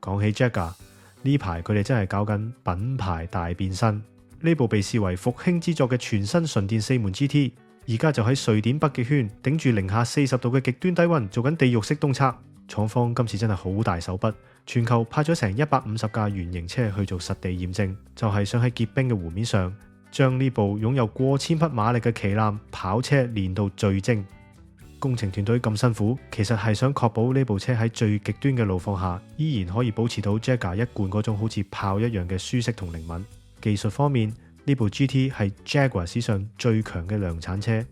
講起 Jaguar， 呢排佢哋真係搞緊品牌大變身。呢部被視為復興之作嘅全新純電4門 GT， 而家就喺瑞典北極圈頂住零下40度嘅極端低溫做緊地獄式東測。廠方今次真係好大手筆，全球派咗成150架原型車去做實地驗證，就係想喺結冰嘅湖面上將呢部擁有過千匹馬力嘅旗艦跑車練到最精。工程團隊咁辛苦，其實係想確保呢部車喺最極端嘅路況下，依然可以保持到 Jaguar 一貫嗰種好似炮一樣嘅舒適同靈敏。技術方面，呢部 GT 係 Jaguar 史上最強嘅量產車，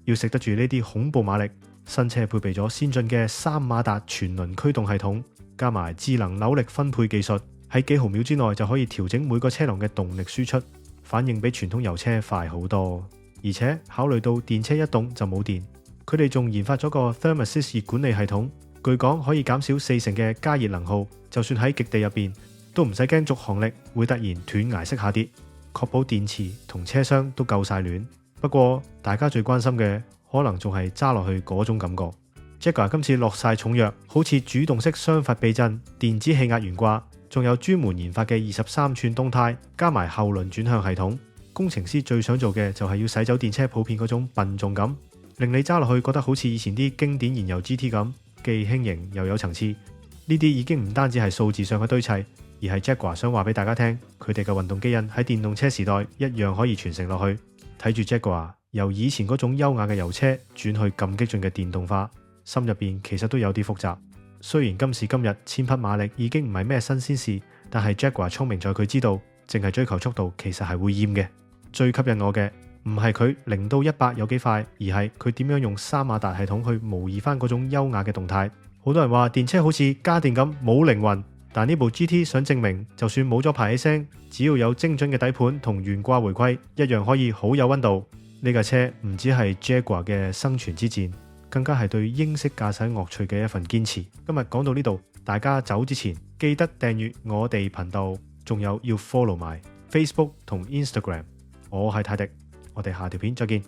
要食得住呢啲恐怖馬力。新車配備咗先進嘅3馬達全輪驅動系統，加埋智能扭力分配技術，喺幾毫秒之內就可以調整每個車輛嘅動力輸出，反應比傳統油車快好多。而且考慮到電車一動就冇電，佢哋仲研發咗個 Therm Assist 熱管理系統，據講可以減少40%嘅加熱能耗，就算喺極地入邊都唔使驚續航力會突然斷崖式下跌，確保電池同車廂都夠晒暖。不過大家最關心嘅可能仲係揸落去嗰種感覺。Jaguar 今次落晒重藥，好似主動式雙閥避震、電子氣壓懸掛，仲有專門研發嘅23寸冬胎，加埋後輪轉向系統。工程師最想做嘅就係要洗走電車普遍嗰種笨重感，令你揸落去覺得好似以前啲經典燃油 GT 咁，既輕盈又有層次。呢啲已經唔單止係數字上嘅堆砌，而係 Jaguar 想話俾大家聽，佢哋嘅運動基因喺電動車時代一樣可以傳承落去。睇住 Jaguar由以前嗰種優雅嘅油車轉去咁激進嘅電動化，心入邊其實都有啲複雜。雖然今時今日1000匹馬力已經唔係咩新鮮事，但係 Jaguar 聰明在佢知道，淨係追求速度其實係會厭嘅。最吸引我嘅唔係佢0到100有幾快，而係佢點樣用3馬達系統去模擬翻嗰種優雅嘅動態。好多人話電車好似家電咁冇靈魂，但呢部 GT 想證明，就算冇咗排氣聲，只要有精準嘅底盤同懸掛回饋，一樣可以好有溫度。呢架車唔只係 Jaguar 嘅生存之戰，更加係對英式駕駛樂趣嘅一份堅持。今日講到呢度，大家走之前記得訂閱我哋頻道，仲有要 follow 埋 Facebook 同 Instagram。我係泰迪，我哋下條片再見。